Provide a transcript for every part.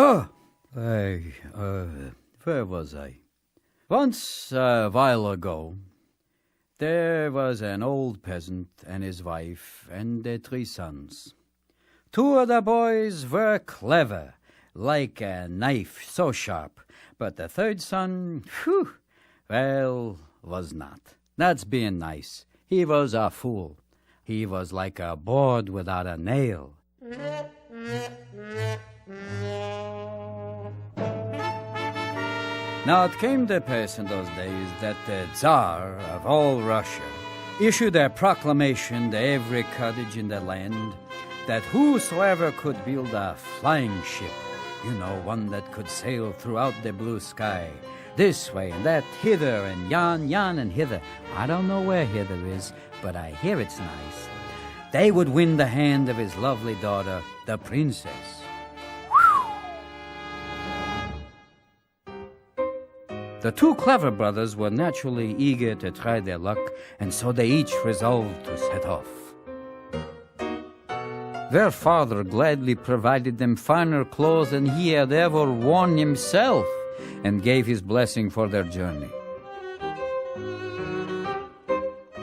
Oh, where was I? Once, a while ago, there was an old peasant and his wife and their 3 sons. 2 of the boys were clever, like a knife so sharp, but the 3rd son, was not. That's being nice. He was a fool. He was like a board without a nail. Now it came to pass in those days that the Tsar of all Russia issued a proclamation to every cottage in the land that whosoever could build a flying ship, one that could sail throughout the blue sky, this way and that, hither and yon and hither. I don't know where hither is, but I hear it's nice. They would win the hand of his lovely daughter, the princess. The 2 clever brothers were naturally eager to try their luck, and so they each resolved to set off. Their father gladly provided them finer clothes than he had ever worn himself, and gave his blessing for their journey.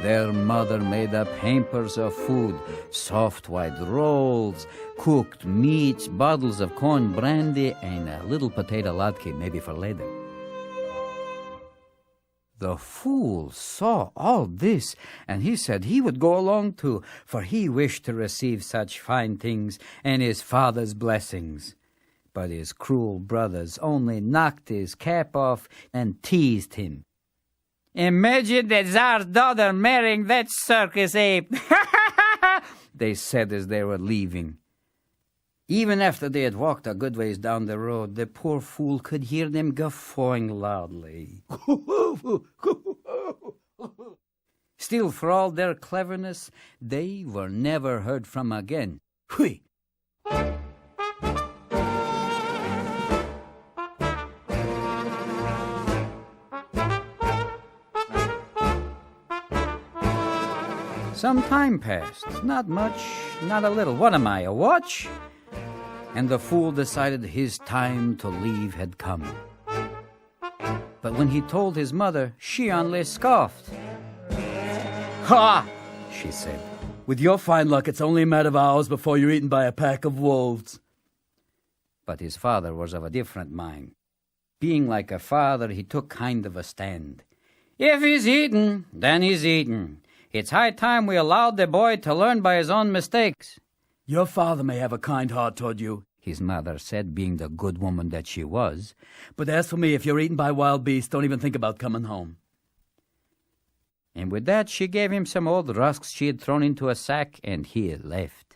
Their mother made up hampers of food, soft white rolls, cooked meats, bottles of corn brandy, and a little potato latke, maybe for later. The fool saw all this, and he said he would go along too, for he wished to receive such fine things and his father's blessings. But his cruel brothers only knocked his cap off and teased him. "Imagine the Tsar's daughter marrying that circus ape," they said as they were leaving. Even after they had walked a good ways down the road, the poor fool could hear them guffawing loudly. Still, for all their cleverness, they were never heard from again. Hui! Some time passed. Not much, not a little. What am I, a watch? And the fool decided his time to leave had come. But when he told his mother, she only scoffed. "Ha!" she said. "With your fine luck, it's only a matter of hours before you're eaten by a pack of wolves." But his father was of a different mind. Being like a father, he took kind of a stand. "If he's eaten, then he's eaten. It's high time we allowed the boy to learn by his own mistakes." "Your father may have a kind heart toward you," his mother said, being the good woman that she was. "But as for me, if you're eaten by wild beasts, don't even think about coming home." And with that, she gave him some old rusks she had thrown into a sack, and he left.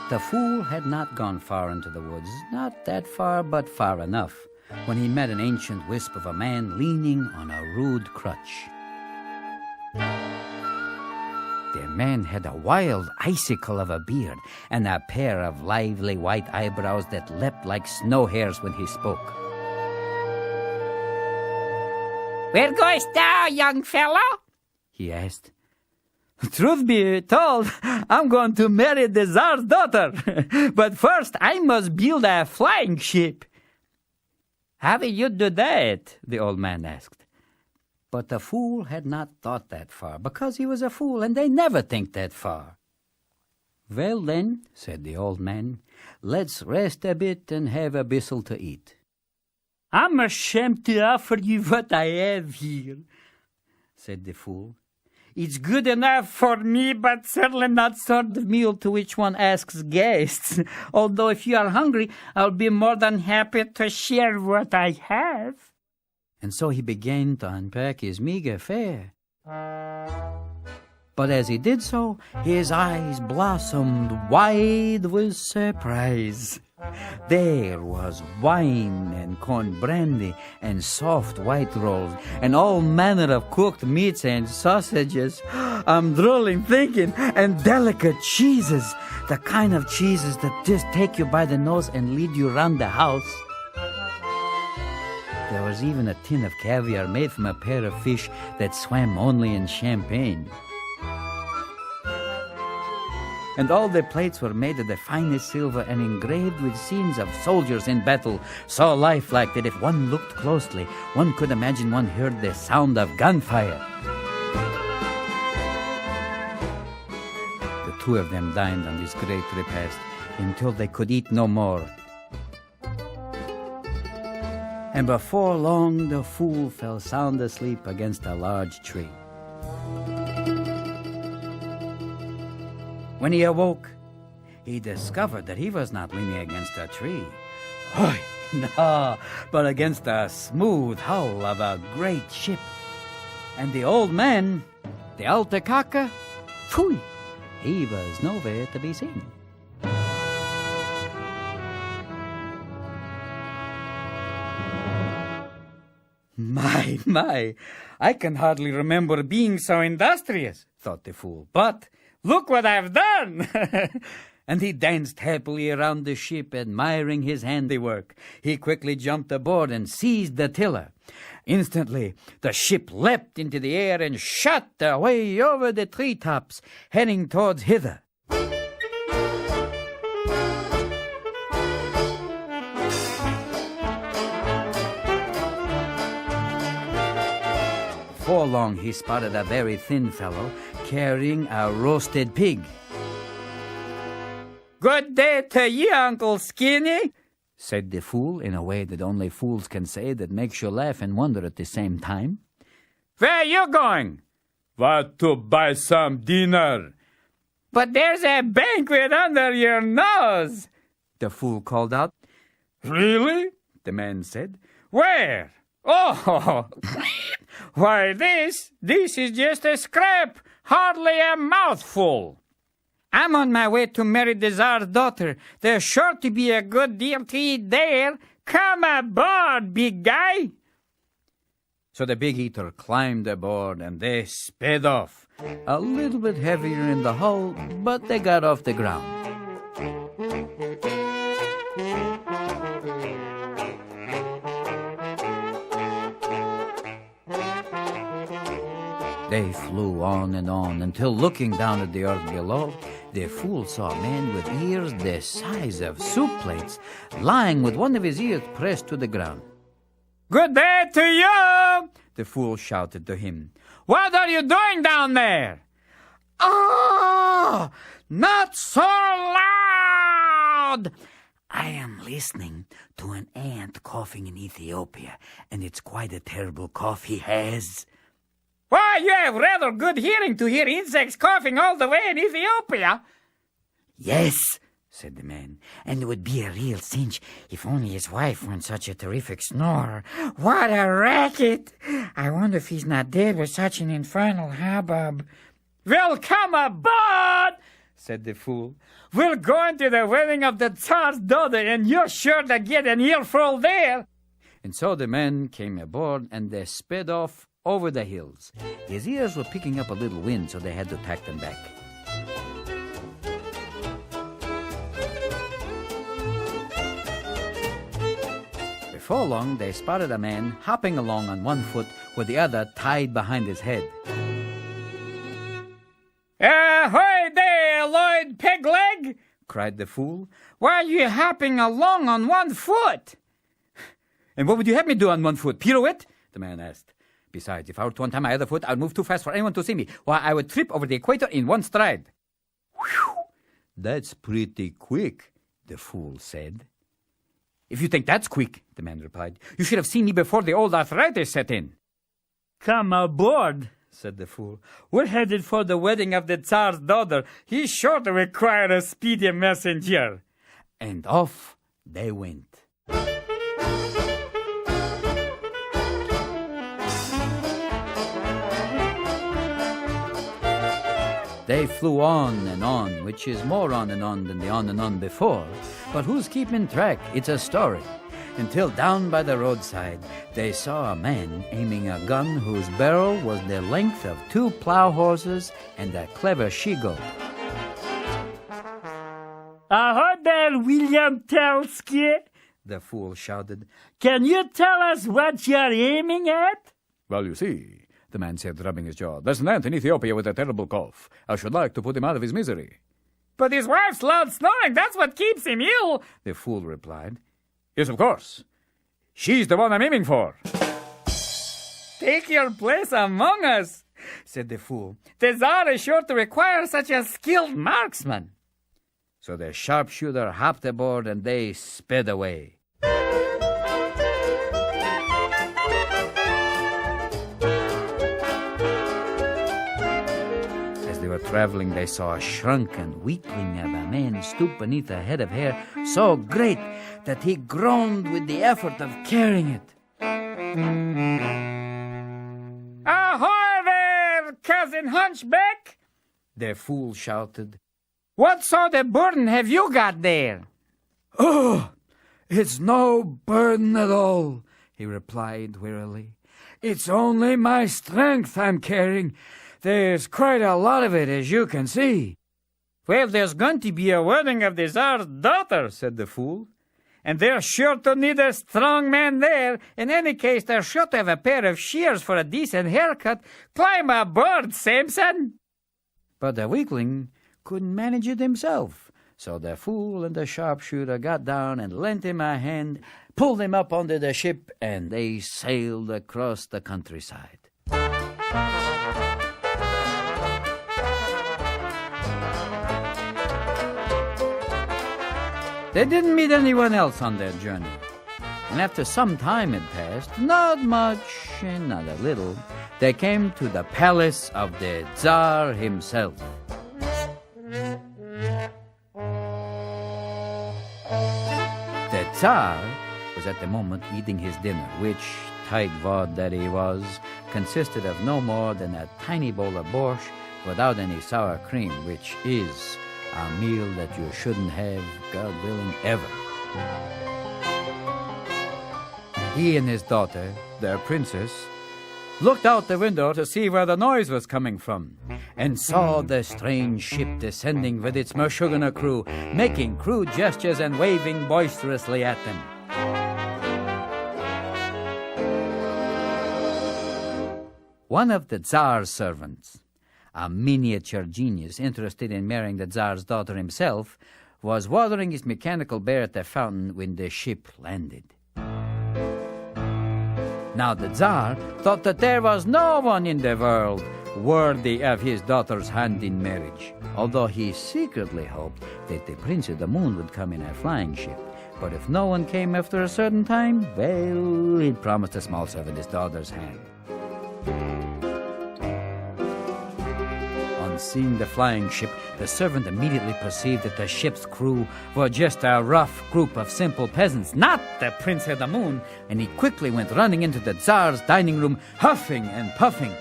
The fool had not gone far into the woods, not that far, but far enough, when he met an ancient wisp of a man leaning on a rude crutch. The man had a wild icicle of a beard and a pair of lively white eyebrows that leapt like snow hairs when he spoke. "Where goest thou, young fellow?" he asked. "Truth be told, I'm going to marry the Tsar's daughter. But first I must build a flying ship." "How will you do that?" the old man asked. But the fool had not thought that far, because he was a fool, and they never think that far. "Well then," said the old man, "let's rest a bit and have a bissel to eat." "I'm ashamed to offer you what I have here," said the fool. "It's good enough for me, but certainly not sort of meal to which one asks guests. Although if you are hungry, I'll be more than happy to share what I have." And so he began to unpack his meager fare. But as he did so, his eyes blossomed wide with surprise. There was wine and corn brandy and soft white rolls and all manner of cooked meats and sausages. I'm drooling thinking, and delicate cheeses, the kind of cheeses that just take you by the nose and lead you round the house. There was even a tin of caviar made from a pair of fish that swam only in champagne. and all the plates were made of the finest silver and engraved with scenes of soldiers in battle, so lifelike that if one looked closely, one could imagine one heard the sound of gunfire. The two of them dined on this great repast until they could eat no more. And before long the fool fell sound asleep against a large tree. When he awoke, he discovered that he was not leaning against a tree. Oh, no, but against the smooth hull of a great ship. And the old man, the alte Kaka, phew, he was nowhere to be seen. My, I can hardly remember being so industrious, thought the fool. But look what I've done! And he danced happily around the ship, admiring his handiwork. He quickly jumped aboard and seized the tiller. Instantly, the ship leapt into the air and shot away over the treetops, heading towards hither. Before long, he spotted a very thin fellow carrying a roasted pig. "Good day to you, Uncle Skinny," said the fool in a way that only fools can say that makes you laugh and wonder at the same time. "Where are you going?" "Want to buy some dinner." "But there's a banquet under your nose," the fool called out. "Really?" the man said. "Where?" "Oh, why this is just a scrap, hardly a mouthful. I'm on my way to marry the Tsar's daughter. There's sure to be a good deal to eat there. Come aboard, big guy." So the big eater climbed aboard and they sped off. A little bit heavier in the hull, but they got off the ground. They flew on and on until, looking down at the earth below, the fool saw a man with ears the size of soup plates lying with one of his ears pressed to the ground. "Good day to you!" the fool shouted to him. "What are you doing down there?" "Oh, not so loud! I am listening to an ant coughing in Ethiopia, and it's quite a terrible cough he has." "Why, you have rather good hearing to hear insects coughing all the way in Ethiopia." "Yes," said the man, "and it would be a real cinch if only his wife weren't such a terrific snorer. What a racket! I wonder if he's not dead with such an infernal hubbub." "Well, come aboard," said the fool. "We'll go into the wedding of the Tsar's daughter, and you're sure to get an earful there." And so the man came aboard, and they sped off over the hills. His ears were picking up a little wind, so they had to tack them back. Before long, they spotted a man hopping along on one foot with the other tied behind his head. "Ahoy there, Lloyd Pegleg!" cried the fool. "Why are you hopping along on one foot?" "And what would you have me do on one foot? Pirouette?" the man asked. "Besides, if I were to untie my other foot, I'd move too fast for anyone to see me. Why, I would trip over the equator in one stride." "Whew! That's pretty quick," the fool said. "If you think that's quick," the man replied, "you should have seen me before the old arthritis set in." "Come aboard," said the fool. "We're headed for the wedding of the Tsar's daughter. He's sure to require a speedy messenger." And off they went. They flew on and on, which is more on and on than the on and on before. But who's keeping track? It's a story. Until down by the roadside, they saw a man aiming a gun whose barrel was the length of 2 plow horses and a clever she-goat. "Ahoy there, William Telsky!" the fool shouted. "Can you tell us what you're aiming at?" "Well, you see," the man said, rubbing his jaw, "there's an ant in Ethiopia with a terrible cough. I should like to put him out of his misery." But his wife's loud snoring, that's what keeps him ill, the fool replied. Yes, of course. She's the one I'm aiming for. Take your place among us, said the fool. The Tsar is sure to require such a skilled marksman. So the sharpshooter hopped aboard and they sped away. As they were traveling, they saw a shrunken weakling of a man stoop beneath a head of hair so great that he groaned with the effort of carrying it. Ahoy there, cousin Hunchback! The fool shouted. What sort of burden have you got there? Oh, it's no burden at all, he replied wearily. It's only my strength I'm carrying. There's quite a lot of it, as you can see. Well, there's going to be a wedding of the Tsar's daughter, said the fool. And they're sure to need a strong man there. In any case, they're sure to have a pair of shears for a decent haircut. Climb aboard, Samson! But the weakling couldn't manage it himself. So the fool and the sharpshooter got down and lent him a hand, pulled him up onto the ship, and they sailed across the countryside. They didn't meet anyone else on their journey. And after some time had passed, not much and not a little, they came to the palace of the Tsar himself. The Tsar was at the moment eating his dinner, which, tightwad that he was, consisted of no more than a tiny bowl of borscht without any sour cream, which is a meal that you shouldn't have, God willing, ever. He and his daughter, their princess, looked out the window to see where the noise was coming from, and saw the strange ship descending with its Meshuggah crew, making crude gestures and waving boisterously at them. One of the Tsar's servants, a miniature genius interested in marrying the Tsar's daughter himself, was watering his mechanical bear at the fountain when the ship landed. Now the Tsar thought that there was no one in the world worthy of his daughter's hand in marriage, although he secretly hoped that the Prince of the Moon would come in a flying ship. But if no one came after a certain time, well, he promised the small servant his daughter's hand. On seeing the flying ship, the servant immediately perceived that the ship's crew were just a rough group of simple peasants, not the Prince of the Moon, and he quickly went running into the Tsar's dining room, huffing and puffing.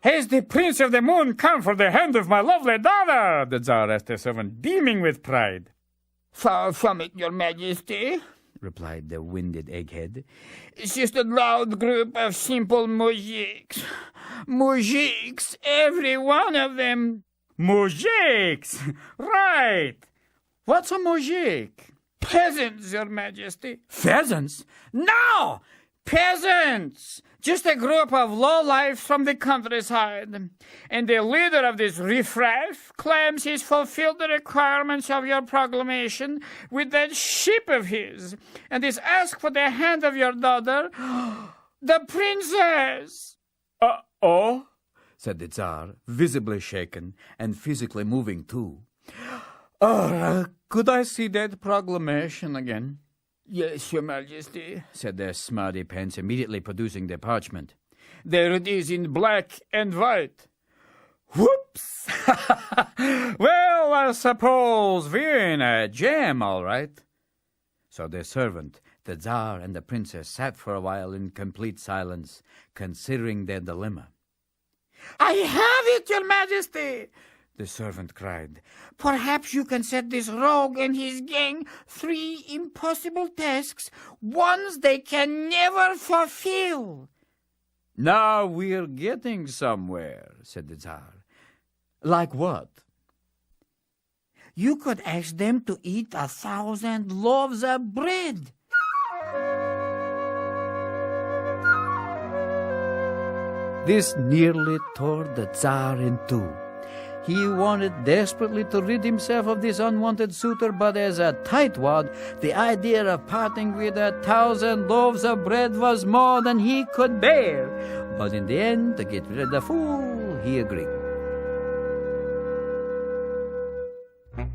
Has the Prince of the Moon come for the hand of my lovely daughter? The Tsar asked the servant, beaming with pride. Far from it, your majesty, replied the winded egghead. It's just a loud group of simple moujiks. Moujiks, every one of them. Moujiks! Right! What's a moujik? Peasants, your majesty. Pheasants? No! Peasants! Just a group of lowlifes from the countryside. And the leader of this riffraff claims he's fulfilled the requirements of your proclamation with that ship of his, and is asked for the hand of your daughter, the princess. Oh? Said the Tsar, visibly shaken and physically moving too. Could I see that proclamation again? Yes, your majesty, said the smarty pants, immediately producing the parchment. There it is in black and white. Whoops! Well, I suppose we're in a jam, all right. So the servant, the Tsar, and the princess sat for a while in complete silence, considering their dilemma. I have it, your majesty! The servant cried. Perhaps you can set this rogue and his gang 3 impossible tasks, ones they can never fulfill. Now we're getting somewhere, said the Tsar. Like what? You could ask them to eat 1,000 loaves of bread. This nearly tore the Tsar in two. He wanted desperately to rid himself of this unwanted suitor, but as a tightwad, the idea of parting with 1,000 loaves of bread was more than he could bear. But in the end, to get rid of the fool, he agreed.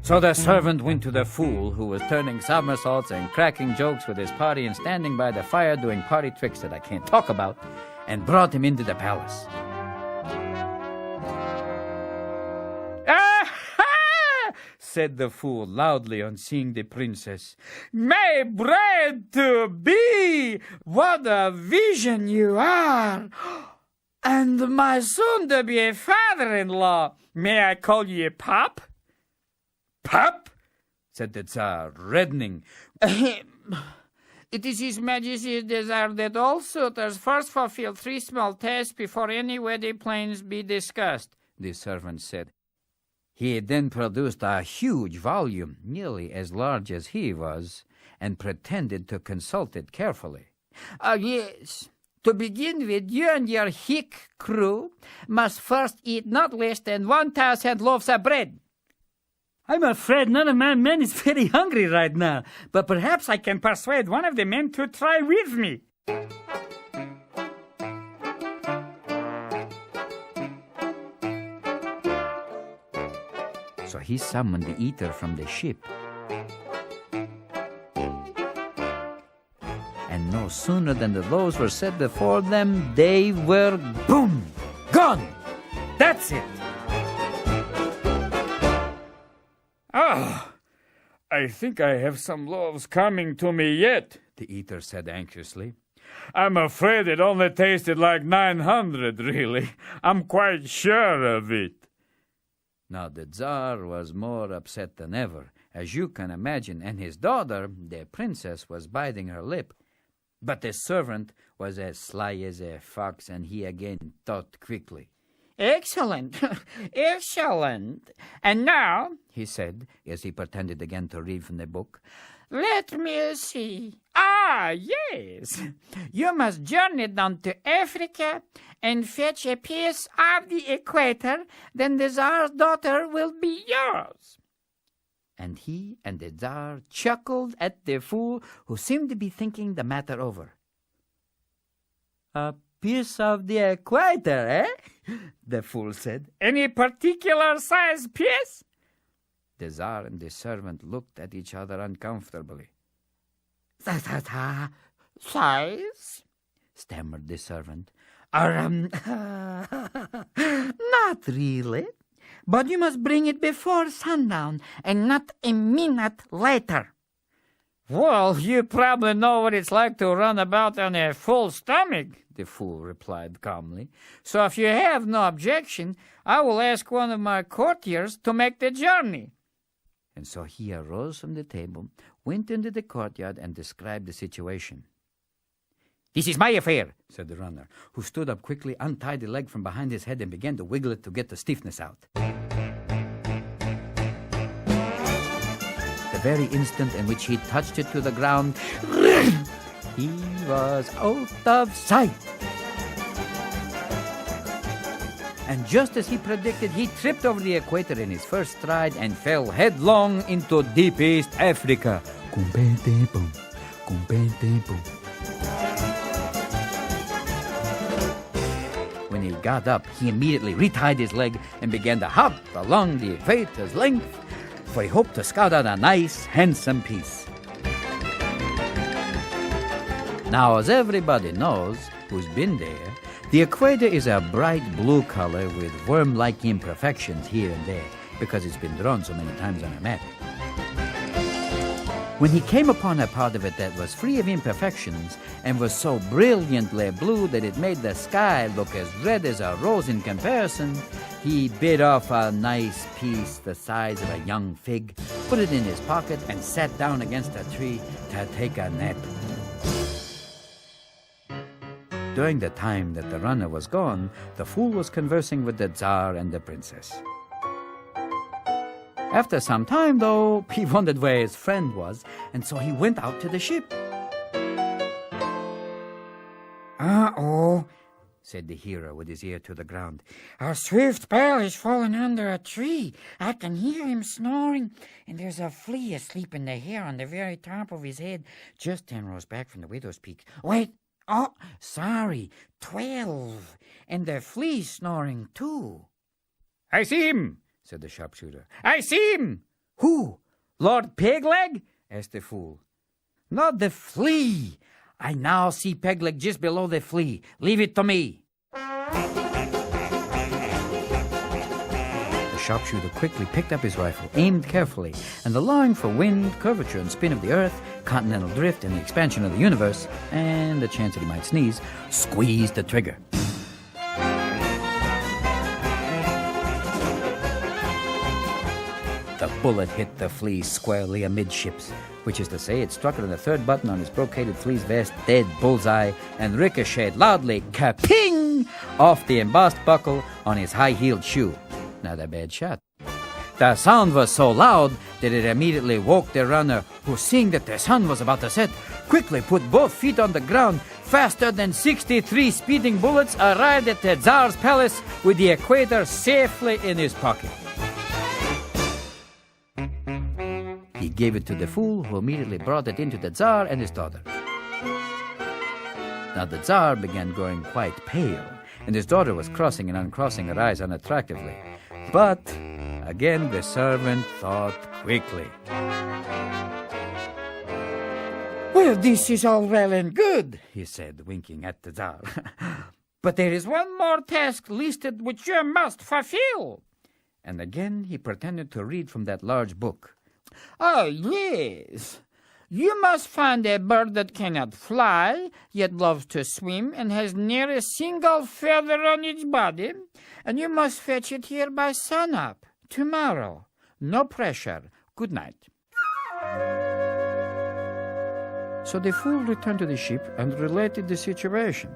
So the servant went to the fool, who was turning somersaults and cracking jokes with his party and standing by the fire doing party tricks that I can't talk about, and brought him into the palace. "Ah-ha!" said the fool loudly on seeing the princess. "My bride to be! What a vision you are! And my soon-to-be father-in-law! May I call you Pop?" "Pop?" said the Tsar, reddening. "It is His Majesty's desire that all suitors first fulfill 3 small tests before any wedding plans be discussed," the servant said. He then produced a huge volume, nearly as large as he was, and pretended to consult it carefully. Yes. To begin with, you and your hick crew must first eat not less than 1,000 loaves of bread." I'm afraid none of my men is very hungry right now, but perhaps I can persuade one of the men to try with me. So he summoned the eater from the ship. And no sooner than the loaves were set before them, they were, boom, gone. That's it. "Ah, I think I have some loaves coming to me yet," the eater said anxiously. "I'm afraid it only tasted like 900, really. I'm quite sure of it." Now the Tsar was more upset than ever, as you can imagine, and his daughter, the princess, was biting her lip. But the servant was as sly as a fox, and he again thought quickly. "Excellent, excellent. And now," he said, as he pretended again to read from the book, "let me see. Ah, yes. You must journey down to Africa and fetch a piece of the equator. Then the Tsar's daughter will be yours." And he and the Tsar chuckled at the fool, who seemed to be thinking the matter over. A piece of the equator, eh? The fool said. "Any particular size piece?" The Tsar and the servant looked at each other uncomfortably. "Size?" stammered the servant. Not really. But you must bring it before sundown, and not a minute later." "Well, you probably know what it's like to run about on a full stomach," the fool replied calmly. "So if you have no objection, I will ask one of my courtiers to make the journey." And so he arose from the table, went into the courtyard, and described the situation. "This is my affair," said the runner, who stood up quickly, untied the leg from behind his head, and began to wiggle it to get the stiffness out. The very instant in which he touched it to the ground, he was out of sight. And just as he predicted, he tripped over the equator in his first stride and fell headlong into deep East Africa. When he got up, he immediately retied his leg and began to hop along the equator's length, for he hoped to scout out a nice, handsome piece. Now, as everybody knows who's been there, the equator is a bright blue color with worm-like imperfections here and there, because it's been drawn so many times on a map. When he came upon a part of it that was free of imperfections and was so brilliantly blue that it made the sky look as red as a rose in comparison, he bit off a nice piece the size of a young fig, put it in his pocket, and sat down against a tree to take a nap. During the time that the runner was gone, the fool was conversing with the Tsar and the princess. After some time, though, he wondered where his friend was, and so he went out to the ship. Uh-oh. said the hero with his ear to the ground. "A swift bell is fallen under a tree. I can hear him snoring, and there's a flea asleep in the hair on the very top of his head, just 10 rows back from the widow's peak. Wait, oh, sorry, 12, and the flea's snoring too." "I see him," said the sharpshooter. "I see him." "Who? "Lord Pegleg?" asked the fool. "Not the flea. I now see Pegleg just below the flea. Leave it to me." The sharpshooter quickly picked up his rifle, aimed carefully, and allowing for wind, curvature, and spin of the earth, continental drift, and the expansion of the universe, and the chance that he might sneeze, squeezed the trigger. The bullet hit the flea squarely amidships, which is to say it struck it on the third button on his brocaded flea's vest, dead bullseye, and ricocheted loudly, ka-ping, off the embossed buckle on his high-heeled shoe. Not a bad shot. The sound was so loud that it immediately woke the runner, who, seeing that the sun was about to set, quickly put both feet on the ground. Faster than 63 speeding bullets, arrived at the Tsar's palace with the equator safely in his pocket. He gave it to the fool, who immediately brought it into the Tsar and his daughter. Now the Tsar began growing quite pale, and his daughter was crossing and uncrossing her eyes unattractively. But again the servant thought quickly. "Well, this is all well and good," he said, winking at the Tsar. "but there is one more task listed which you must fulfill." And again he pretended to read from that large book. "Oh, yes. You must find a bird that cannot fly, yet loves to swim, and has near a single feather on its body, and you must fetch it here by sunup tomorrow. No pressure. Good night." So the fool returned to the ship and related the situation.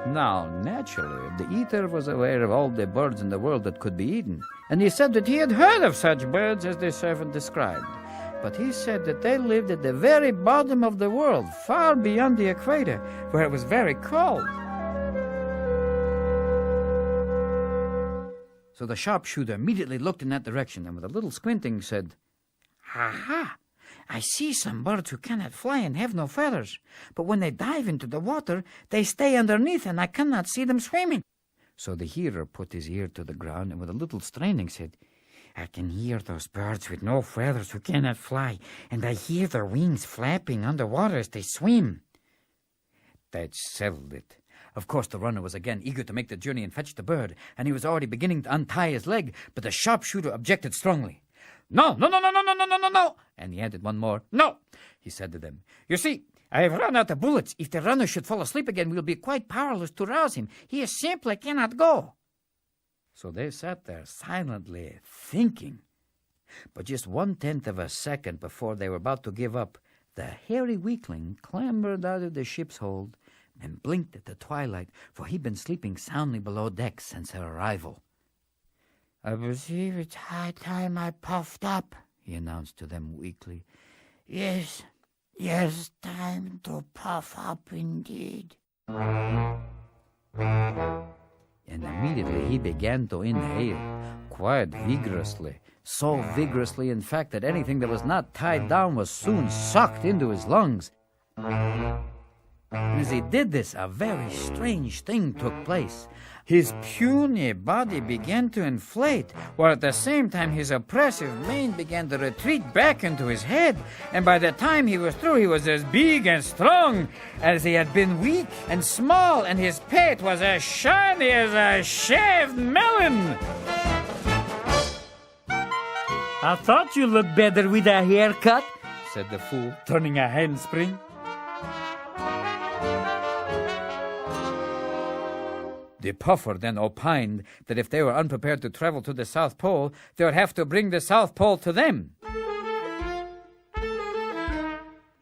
Now, naturally, the eater was aware of all the birds in the world that could be eaten, and he said that he had heard of such birds as the servant described. But he said that they lived at the very bottom of the world, far beyond the equator, where it was very cold. So the sharpshooter immediately looked in that direction, and with a little squinting said, "Aha! I see some birds who cannot fly and have no feathers, but when they dive into the water, they stay underneath, and I cannot see them swimming." So the hearer put his ear to the ground, and with a little straining said, "I can hear those birds with no feathers who cannot fly, and I hear their wings flapping underwater as they swim." That settled it. Of course, the runner was again eager to make the journey and fetch the bird, and he was already beginning to untie his leg, but the sharpshooter objected strongly. "No, no, no, no, no, no, no, no, no, no." And he added one more. "No," he said to them. "You see, I have run out of bullets. If the runner should fall asleep again, we'll be quite powerless to rouse him. He simply cannot go." So they sat there silently thinking. But just 1/10 of a second before they were about to give up, the hairy weakling clambered out of the ship's hold and blinked at the twilight, for he'd been sleeping soundly below deck since her arrival. "I believe it's high time I puffed up," he announced to them weakly. Yes, time to puff up indeed." And immediately he began to inhale, quite vigorously, so vigorously, in fact, that anything that was not tied down was soon sucked into his lungs. And as he did this, a very strange thing took place. His puny body began to inflate, while at the same time his oppressive mane began to retreat back into his head, and by the time he was through, he was as big and strong as he had been weak and small, and his pate was as shiny as a shaved melon. "I thought you looked better with a haircut," said the fool, turning a handspring. The puffer then opined that if they were unprepared to travel to the South Pole, they would have to bring the South Pole to them.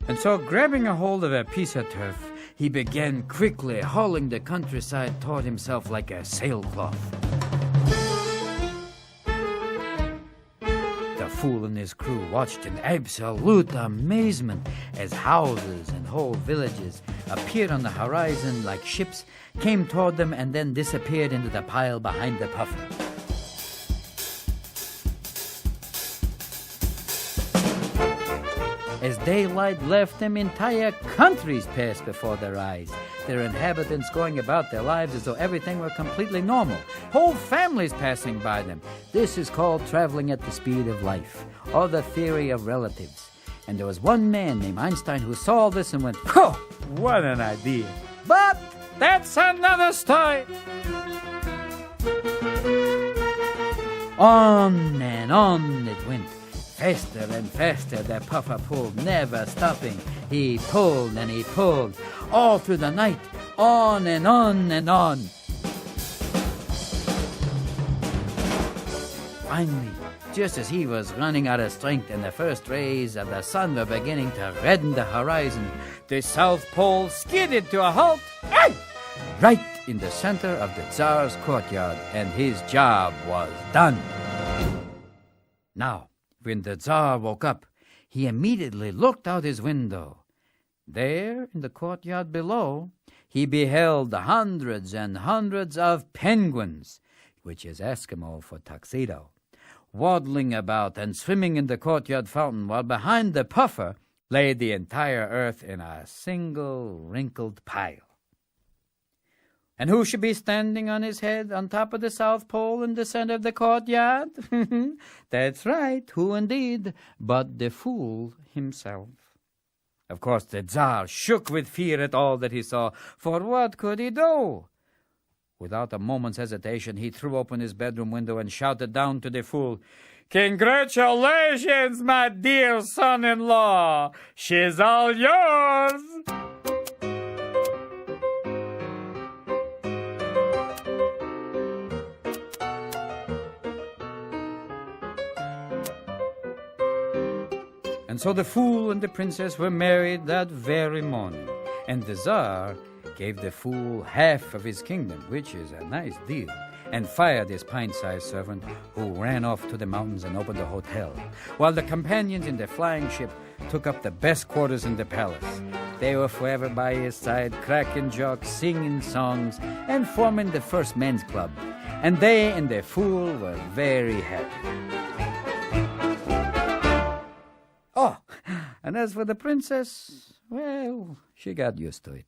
And so, grabbing a hold of a piece of turf, he began quickly hauling the countryside toward himself like a sailcloth. The fool and his crew watched in absolute amazement as houses and whole villages appeared on the horizon like ships, came toward them, and then disappeared into the pile behind the puffer. As daylight left them, entire countries passed before their eyes, their inhabitants going about their lives as though everything were completely normal, whole families passing by them. This is called traveling at the speed of life, or the theory of relatives. And there was one man named Einstein who saw this and went, "Oh, what an idea." But that's another story. On and on it went. Faster and faster the puffer pulled, never stopping. He pulled and he pulled, all through the night, on and on and on. Finally, just as he was running out of strength and the first rays of the sun were beginning to redden the horizon, the South Pole skidded to a halt, right in the center of the Tsar's courtyard, and his job was done. Now, when the Tsar woke up, he immediately looked out his window. There, in the courtyard below, he beheld hundreds and hundreds of penguins, which is Eskimo for tuxedo, waddling about and swimming in the courtyard fountain, while behind the puffer lay the entire earth in a single wrinkled pile. And who should be standing on his head on top of the South Pole in the center of the courtyard? That's right, who indeed but the fool himself. Of course, the Tsar shook with fear at all that he saw, for what could he do? Without a moment's hesitation, he threw open his bedroom window and shouted down to the fool, "Congratulations, my dear son-in-law! She's all yours!" And so the fool and the princess were married that very morning, and the Tsar gave the fool half of his kingdom, which is a nice deal, and fired his pint-sized servant, who ran off to the mountains and opened a hotel, while the companions in the flying ship took up the best quarters in the palace. They were forever by his side, cracking jokes, singing songs, and forming the first men's club. And they and the fool were very happy. Oh, and as for the princess, well, she got used to it.